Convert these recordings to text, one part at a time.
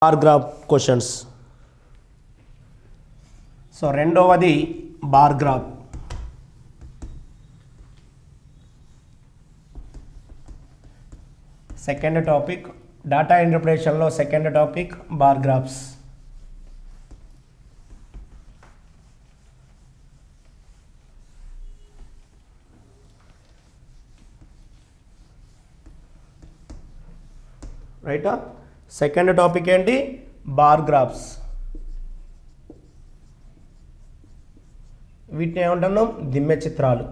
Bar graph questions. So రెండవది bar graph. Second topic data ఇంటర్ప్రిటేషన్లో second topic bar graphs. రైటా? Second topic ఏంటి? Bar graphs. వీటిని ఏమంటున్నాం? దిమ్మె చిత్రాలు.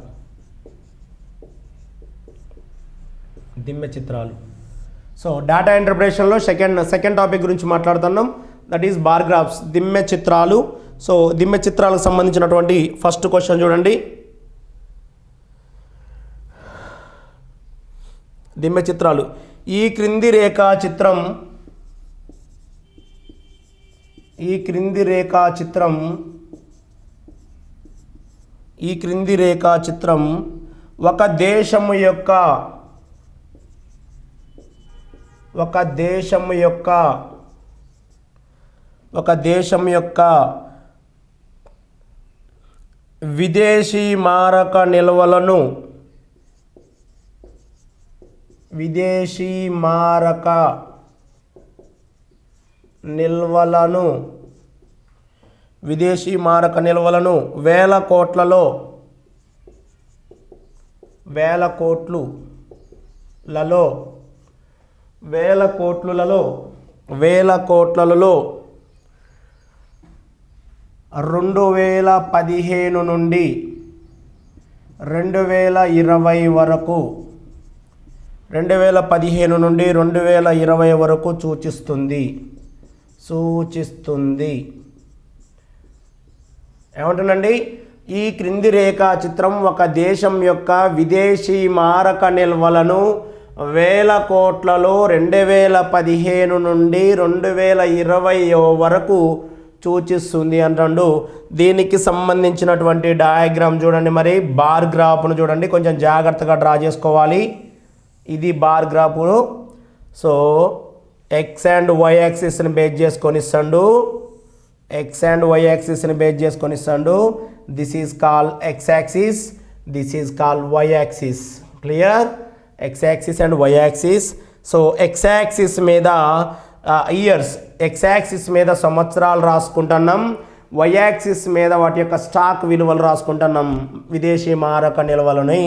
సో డేటా ఇంటర్ప్రిటేషన్లో సెకండ్ టాపిక్ గురించి మాట్లాడుతున్నాం. దట్ ఈస్ బార్ గ్రాఫ్స్, దిమ్మె చిత్రాలు. సో దిమ్మె చిత్రాలకు సంబంధించినటువంటి ఫస్ట్ క్వశ్చన్ చూడండి. దిమ్మె చిత్రాలు. ఈ క్రింది రేఖాచిత్రం ఒక దేశము యొక్క విదేశీ మారక నిల్వలను వేల కోట్లలో 2015 నుండి 2020 వరకు సూచిస్తుంది. ఏమంటుందండి? ఈ క్రింది రేఖాచిత్రం ఒక దేశం యొక్క విదేశీ మారక నిల్వలను వేల కోట్లలో 2015 నుండి 2020 వరకు సూచిస్తుంది అంటాడు. దీనికి సంబంధించినటువంటి డయాగ్రామ్ చూడండి. మరి బార్ గ్రాఫ్ను చూడండి, కొంచెం జాగ్రత్తగా డ్రా చేసుకోవాలి. ఇది bar graph. So X and Y యాక్సిస్ని బేస్ చేసుకొని ఇస్తాడు. This is call X axis, this is call Y axis. Clear? X axis and Y axis. So X axis మీద ఇయర్స్, ఎక్స్ యాక్సిస్ మీద సంవత్సరాలు రాసుకుంటున్నాం, వై యాక్సిస్ మీద వాటి యొక్క stock విలువలు రాసుకుంటున్నాం, విదేశీ మారక నిల్వలని.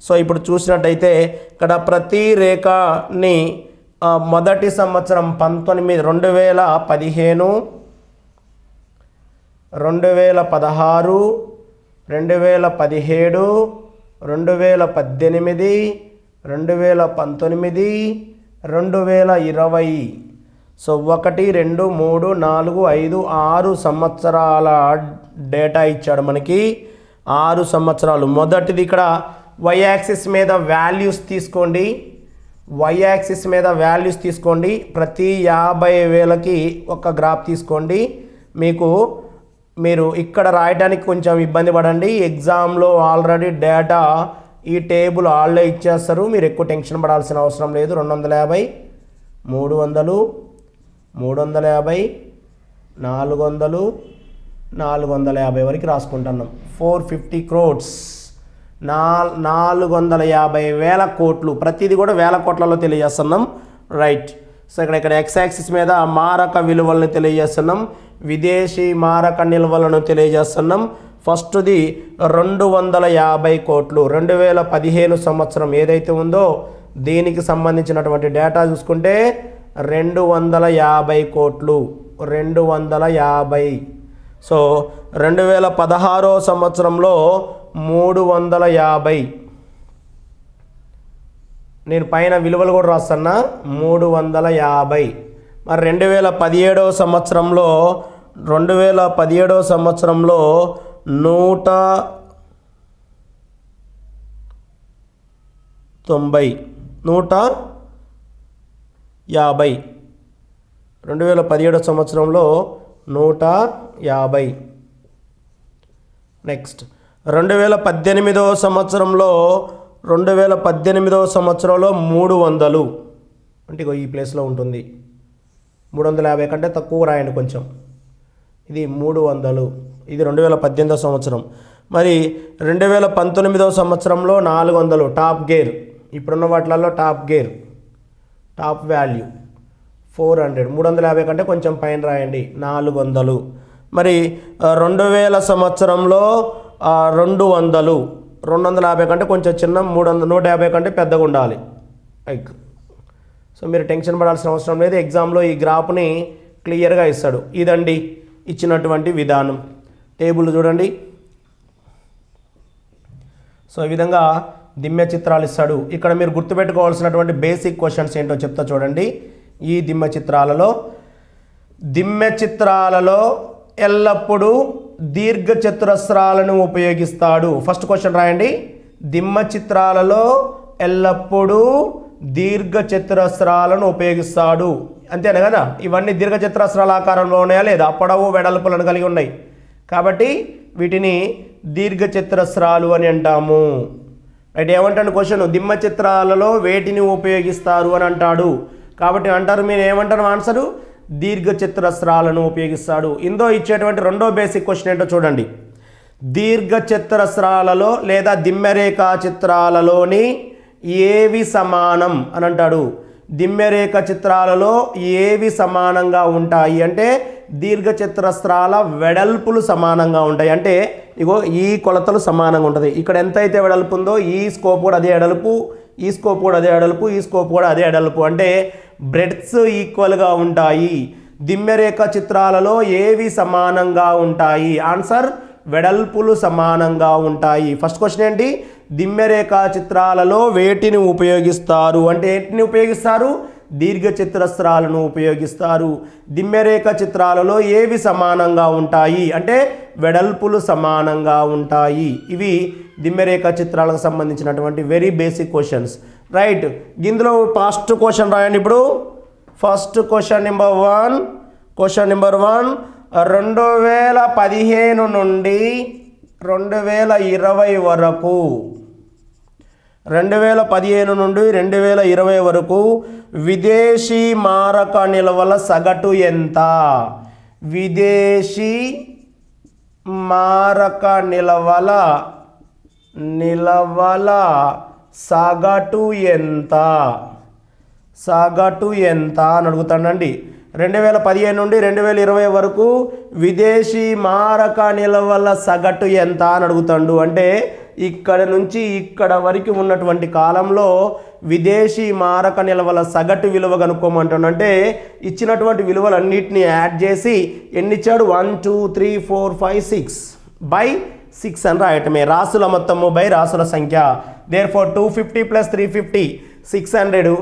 సో ఇప్పుడు చూసినట్టయితే ఇక్కడ ప్రతి రేఖని మొదటి సంవత్సరం 2015, 2016, 2017, 2018, 2019, 2020. సో 1, 2, 3, 4, 5, 6 సంవత్సరాల డేటా ఇచ్చాడు మనకి. 6 సంవత్సరాలు. మొదటిది ఇక్కడ వై యాక్సిస్ మీద వాల్యూస్ తీసుకోండి. ప్రతి 50,000కి ఒక గ్రాఫ్ తీసుకోండి. మీరు ఇక్కడ రాయడానికి కొంచెం ఇబ్బంది పడండి. ఎగ్జామ్లో ఆల్రెడీ డేటా ఈ టేబుల్ ఆల్రెడీ ఇచ్చేస్తారు, మీరు ఎక్కువ టెన్షన్ పడాల్సిన అవసరం లేదు. 250, 300, 350, 400, 450 వరకు రాసుకుంటున్నాం. 450 crores, 450,000 కోట్లు. ప్రతిదీ కూడా వేల కోట్లలో తెలియజేస్తున్నాం. రైట్. సో ఇక్కడ ఎక్స్ యాక్సిస్ మీద మారక విలువలను తెలియజేస్తున్నాం, విదేశీ మారక నిల్వలను తెలియజేస్తున్నాం. ఫస్ట్ది 250 కోట్లు. 2015 సంవత్సరం ఏదైతే ఉందో దీనికి సంబంధించినటువంటి డేటా చూసుకుంటే 250 కోట్లు. 250. సో 2016 సంవత్సరంలో 350. నేను పైన విలువలు కూడా రాస్తున్నా, 350. మరి 2017 సంవత్సరంలో 190, 150. 2017 సంవత్సరంలో 150. నెక్స్ట్ 2018 సంవత్సరంలో 300 అంటే ఈ ప్లేస్లో ఉంటుంది 350 కంటే తక్కువ రాయండి కొంచెం. ఇది 300. ఇది 2018 సంవత్సరం. మరి 2019 సంవత్సరంలో 400 టాప్ గేర్. ఇప్పుడున్న వాటిలలో టాప్ గేర్ టాప్ వాల్యూ 400. 350 కంటే కొంచెం పైన రాయండి 400. మరి 2000 సంవత్సరంలో 200. 250 కంటే కొంచెం చిన్న, 150 కంటే పెద్దగా ఉండాలి. సో మీరు టెన్షన్ పడాల్సిన అవసరం లేదు. ఎగ్జామ్లో ఈ గ్రాఫ్ని క్లియర్గా ఇస్తాడు. ఇదండి ఇచ్చినటువంటి విధానం. టేబుల్ చూడండి. సో ఈ విధంగా దిమ్మె చిత్రాలు ఇస్తాడు. ఇక్కడ మీరు గుర్తుపెట్టుకోవాల్సినటువంటి బేసిక్ క్వశ్చన్స్ ఏంటో చెప్తా చూడండి. ఈ దిమ్మె చిత్రాలలో ఎల్లప్పుడూ దీర్ఘచతురస్రాలను ఉపయోగిస్తాడు. ఫస్ట్ క్వశ్చన్ రాయండి. దిమ్మ చిత్రాలలో ఎల్లప్పుడూ దీర్ఘచతురస్రాలను ఉపయోగిస్తాడు. అంతేనా కదా? ఇవన్నీ దీర్ఘచతురస్రాల ఆకారంలో ఉన్నాయా లేదా? పొడవు వెడల్పులను కలిగి ఉన్నాయి కాబట్టి వీటిని దీర్ఘచతురస్రాలు అని అంటాము. రైట్. ఏమంటాడు క్వశ్చన్? దిమ్మ చిత్రాలలో వేటిని ఉపయోగిస్తారు అని అంటాడు. కాబట్టి అంటారు, మీరు ఏమంటారు ఆన్సరు? దీర్ఘచతురస్రాలను ఉపయోగిస్తాడు. ఇందో ఇచ్చేటువంటి రెండో బేసిక్ క్వశ్చన్ ఏంటో చూడండి. దీర్ఘచతురస్రాలలో లేదా దిమ్మెరేఖా చిత్రాలలోని ఏవి సమానం అని అంటాడు. దిమ్మెరేఖ చిత్రాలలో ఏవి సమానంగా ఉంటాయి అంటే దీర్ఘచతురస్రాల వెడల్పులు సమానంగా ఉంటాయి. అంటే ఇగో ఈ కొలతలు సమానంగా ఉంటుంది. ఇక్కడ ఎంత అయితే వెడల్పు ఉందో ఈ స్కోప్ కూడా అదే వెడల్పు, ఈ స్కోప్ కూడా అదే వెడల్పు, ఈ స్కోప్ కూడా అదే వెడల్పు. అంటే బ్రెడ్స్ ఈక్వల్గా ఉంటాయి. దిమ్మెరేఖ చిత్రాలలో ఏవి సమానంగా ఉంటాయి? ఆన్సర్ వెడల్పులు సమానంగా ఉంటాయి. ఫస్ట్ క్వశ్చన్ ఏంటి? దిమ్మెరేఖ చిత్రాలలో వేటిని ఉపయోగిస్తారు అంటే ఏంటిని ఉపయోగిస్తారు? దీర్ఘచతురస్రాలను ఉపయోగిస్తారు. దిమ్మెరేఖ చిత్రాలలో ఏవి సమానంగా ఉంటాయి అంటే వెడల్పులు సమానంగా ఉంటాయి. ఇవి దిమ్మెరేఖ చిత్రాలకు సంబంధించినటువంటి వెరీ బేసిక్ క్వశ్చన్స్. రైట్. ఇందులో ఫస్ట్ క్వశ్చన్ రాయండి. ఇప్పుడు ఫస్ట్ క్వశ్చన్ నెంబర్ 1. 2015 నుండి 2020 వరకు 2015 నుండి 2020 వరకు విదేశీ మారక నిల్వల సగటు ఎంత? విదేశీ మారక నిల్వల సగటు ఎంత? సగటు ఎంత అని అడుగుతానండి. 2015 నుండి 2020 వరకు విదేశీ మారక నిల్వల సగటు ఎంత అని అడుగుతాడు. అంటే ఇక్కడ నుంచి ఇక్కడ వరకు ఉన్నటువంటి కాలంలో విదేశీ మారక నిల్వల సగటు విలువ కనుక్కోమంటాడు. అంటే ఇచ్చినటువంటి విలువలన్నిటిని యాడ్ చేసి ఎన్ని ఇచ్చాడు? 1 2 3 4 5 6 బై 6 అని రాయటమే. రాసుల మొత్తము బై రాసుల సంఖ్య. దేర్ఫోర్ 250 + 350 600.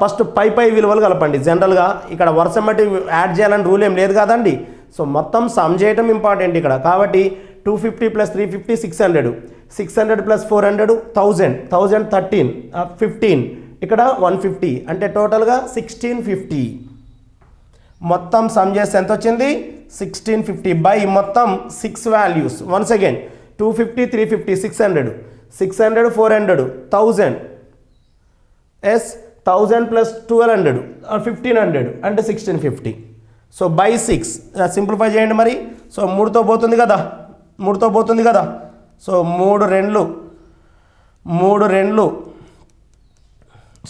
ఫస్ట్ పై విలువలు కలపండి. జనరల్గా ఇక్కడ వరుస బట్టి యాడ్ చేయాలని రూల్ ఏం లేదు కదండి. సో మొత్తం సమ్ చేయటం ఇంపార్టెంట్ ఇక్కడ. కాబట్టి 250 + 350 600, 600 + 400 1000, 1013 15, ఇక్కడ 150 అంటే టోటల్గా 1650. మొత్తం సమ్ చేస్తే ఎంత వచ్చింది? 1650 బై మొత్తం 6 వాల్యూస్. వన్స్ అగైన్ 250 350 600 600 400 1000 ఎస్ 1000 + 1200 1500 అంటే 1650. సో బై 6 సింప్లిఫై చేయండి మరి. సో 3తో పోతుంది కదా, 3తో పోతుంది కదా. సో 3 2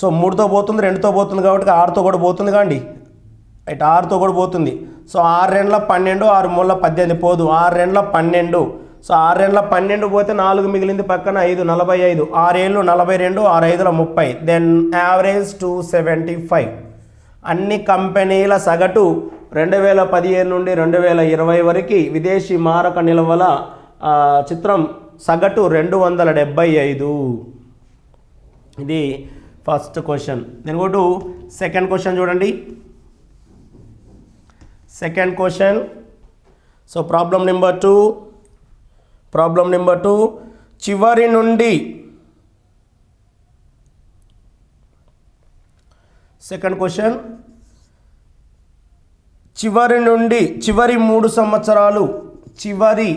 సో 3తో పోతుంది, 2తో పోతుంది కాబట్టి 6తో కూడా పోతుంది కాండి. రైట్. 6తో కూడా పోతుంది. సో 6 2 12, 6 3 18 పోదు. 6 2 12. సో 6 2 12 పోతే 4 మిగిలింది పక్కన 5 45, 6 7 42, 6 5 30. Then average 275. అన్ని కంపెనీల సగటు 2015 నుండి 2020 వరకు విదేశీ మారక నిల్వల చిత్రం సగటు 275. ఇది first question. Then go to second question చూడండి. Second question. So problem number 2. చివరి నుండి సెకండ్ క్వశ్చన్. చివరి 3 సంవత్సరాలు చివరి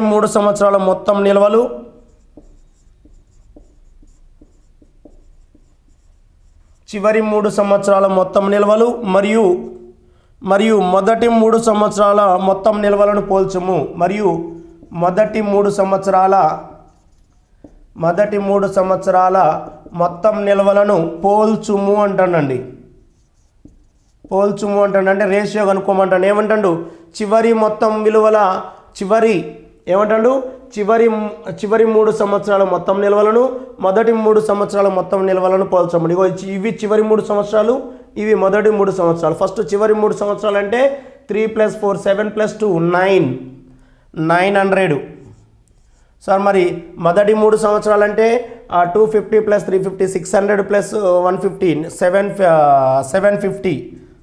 3 సంవత్సరాల మొత్తం నిల్వలు చివరి 3 సంవత్సరాల మొత్తం నిల్వలు మరియు మొదటి 3 సంవత్సరాల మొత్తం నిల్వలను పోల్చుము. మరియు మొదటి 3 సంవత్సరాల మొత్తం నిల్వలను పోల్చుము అంటానండి. పోల్చుము అంటాడంటే రేషియో కనుక్కోమంటాడు. ఏమంటాడు? చివరి మొత్తం విలువల చివరి 3 సంవత్సరాల మొత్తం నిల్వలను మొదటి 3 సంవత్సరాల మొత్తం నిల్వలను పోల్చమని. ఇవి చివరి 3 సంవత్సరాలు, ఇవి మొదటి 3 సంవత్సరాలు. ఫస్ట్ చివరి 3 సంవత్సరాలు అంటే 3 + 4 7 + 2 900. సార్ మరి మొదటి 3 సంవత్సరాలు అంటే 250 + 350 600 + 150 750.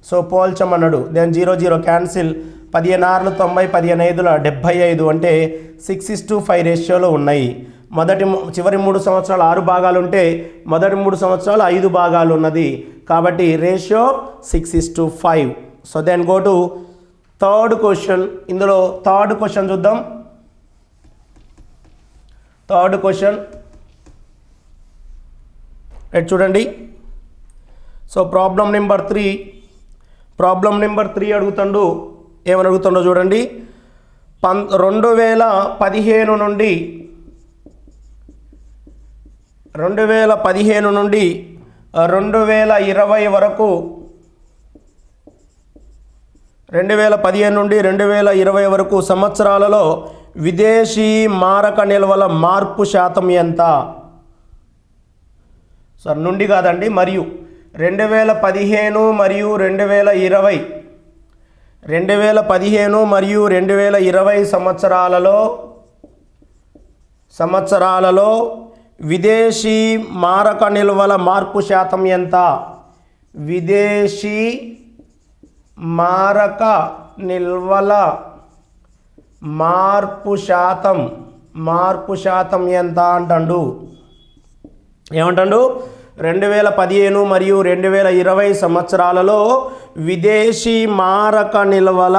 సో పోల్చమన్నాడు. Then 0 0 cancel. 15 6 90 15 5 75 అంటే 6:5 రేషియోలో ఉన్నాయి. చివరి 3 సంవత్సరాలు 6 భాగాలు ఉంటే మొదటి 3 సంవత్సరాలు 5 భాగాలు ఉన్నది. కాబట్టి ratio 6:5. So then go to third question. ఇందులో థర్డ్ క్వశ్చన్ చూద్దాం. థర్డ్ క్వశ్చన్ చూడండి. సో ప్రాబ్లం నెంబర్ 3 అడుగుతాడు. ఏమని అడుగుతుండో చూడండి. 2015 నుండి 2020 వరకు 2015 నుండి 2020 వరకు సంవత్సరాలలో విదేశీ మారక నిల్వల మార్పు శాతం ఎంత? సార్ నుండి కాదండి, మరియు 2015 మరియు 2020 సంవత్సరాలలో విదేశీ మారక నిల్వల మార్పు శాతం ఎంత? విదేశీ మారక నిల్వల మార్పు శాతం ఎంత అంటాడు. ఏమంటాడు? 2015 మరియు 2020 సంవత్సరాలలో విదేశీ మారక నిల్వల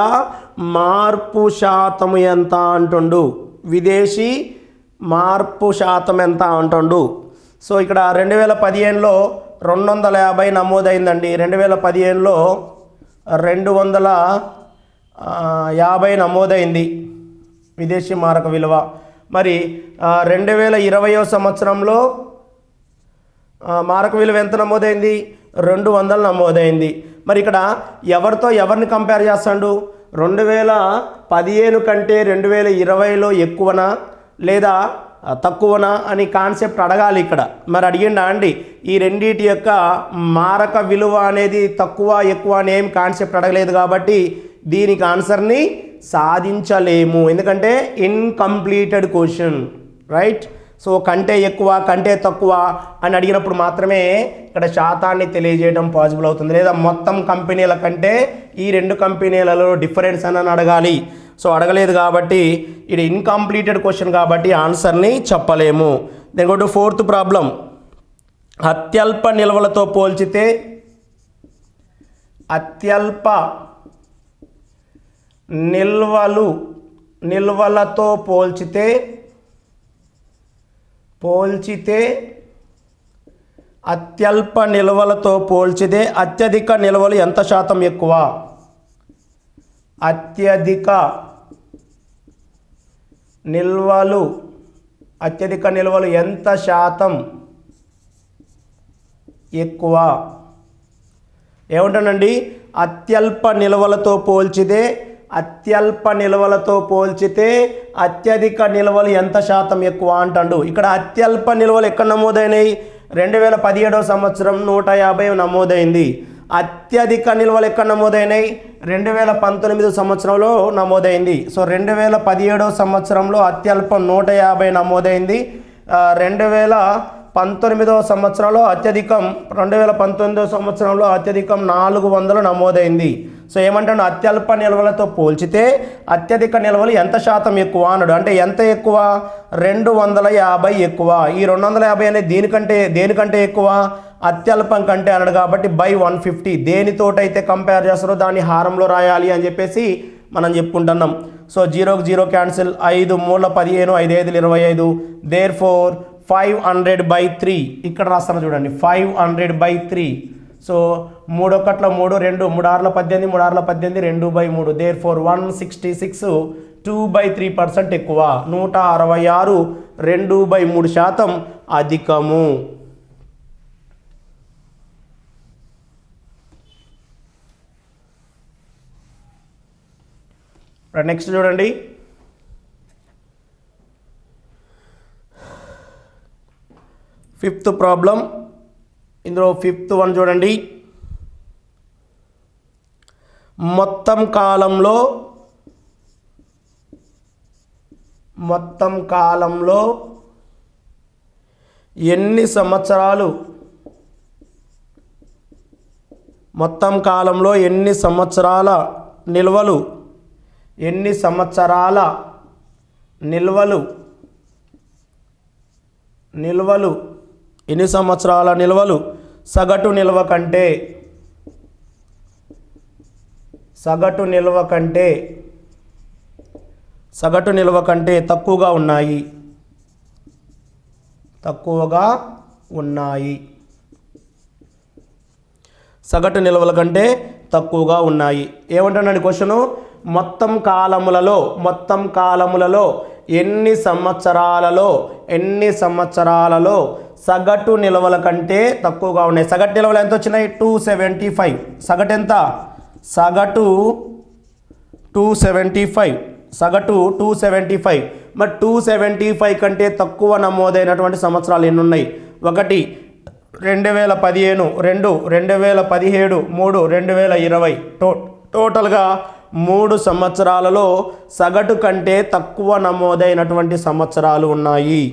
మార్పు శాతం ఎంత అంటుండు. విదేశీ మార్పు శాతం ఎంత అంటుండు. సో ఇక్కడ 2015లో 250 నమోదైందండి. 2015లో 250 నమోదైంది విదేశీ మారక విలువ. మరి 2020 సంవత్సరంలో మారక విలువ ఎంత నమోదైంది? 200 నమోదైంది. మరి ఇక్కడ ఎవరిని కంపేర్ చేస్తాడు? 2015 కంటే 2020లో ఎక్కువనా లేదా తక్కువనా అని కాన్సెప్ట్ అడగాలి ఇక్కడ. మరి అడిగిండా అండి? ఈ రెండింటి యొక్క మారక విలువ అనేది తక్కువ ఎక్కువ అని ఏం కాన్సెప్ట్ అడగలేదు కాబట్టి దీనికి ఆన్సర్ని సాధించలేము. ఎందుకంటే ఇన్కంప్లీటెడ్ క్వశ్చన్, రైట్? సో కంటే ఎక్కువ కంటే తక్కువ అని అడిగినప్పుడు మాత్రమే ఇక్కడ శాతాన్ని తెలియజేయడం పాసిబుల్ అవుతుంది. లేదా మొత్తం కంపెనీల కంటే ఈ 2 కంపెనీలలో డిఫరెన్స్ అని అడగాలి. సో అడగలేదు కాబట్టి ఇది ఇన్కంప్లీటెడ్ క్వశ్చన్ కాబట్టి ఆన్సర్ని చెప్పలేము. Then go to fourth problem. అత్యల్ప నిల్వలతో పోల్చితే నిల్వలతో పోల్చితే అత్యల్ప నిల్వలతో పోల్చితే అత్యధిక నిల్వలు ఎంత శాతం ఎక్కువ? అత్యధిక నిల్వలు ఎంత శాతం ఎక్కువ? ఏమంటానండి? అత్యల్ప నిల్వలతో పోల్చితే అత్యధిక నిల్వలు ఎంత శాతం ఎక్కువ అంటాడు. ఇక్కడ అత్యల్ప నిల్వలు ఎక్కడ నమోదైనాయి? 2017 సంవత్సరం 150 నమోదైంది. అత్యధిక నిల్వలు ఎక్కడ నమోదైనాయి? 2019 సంవత్సరంలో నమోదైంది. సో 2017 సంవత్సరంలో అత్యల్పం 150 నమోదైంది. 2019 సంవత్సరంలో అత్యధికం 400 నమోదైంది. సో ఏమంటాడు? అత్యల్ప నిల్వలతో పోల్చితే అత్యధిక నిల్వలు ఎంత శాతం ఎక్కువ అన్నాడు. అంటే ఎంత ఎక్కువ? 250 ఎక్కువ. ఈ 250 అనేది దేనికంటే ఎక్కువ? అత్యల్పం కంటే అన్నాడు కాబట్టి బై 150. దేనితోటైతే కంపేర్ చేస్తారో దాన్ని హారంలో రాయాలి అని చెప్పేసి మనం చెప్పుకుంటున్నాం. So 0కు 0 cancel. 5 మూల 15 5 5 25. దేర్ ఫోర్ 500/3 ఇక్కడ రాస్తాను చూడండి. 500/3 సో 3 1 3 2 3 6 18 3 6 18 2/3 దేర్ఫోర్ 166 2/3% ఎక్కువ 166 2/3% అధికము. నెక్స్ట్ చూడండి, ఫిఫ్త్ ప్రాబ్లం. ఇందులో ఫిఫ్త్ వన్ చూడండి, మొత్తం కాలంలో ఎన్ని సంవత్సరాల నిల్వలు సగటు నిల్వ కంటే తక్కువగా ఉన్నాయి. సగటు నిల్వల కంటే తక్కువగా ఉన్నాయి. ఏమంటానండి క్వశ్చను, మొత్తం కాలములలో ఎన్ని సంవత్సరాలలో సగటు నిల్వల కంటే తక్కువగా ఉన్నాయి. సగటు నిల్వలు ఎంత వచ్చినాయి? 275. సగటు ఎంత? సగటు 275. మరి 275 కంటే తక్కువ నమోదైనటువంటి సంవత్సరాలు ఎన్ని ఉన్నాయి? 1 2015, 2 2017, 3 2020. టోటల్గా 3 సంవత్సరాలలో సగటు కంటే తక్కువ నమోదైనటువంటి సంవత్సరాలు ఉన్నాయి.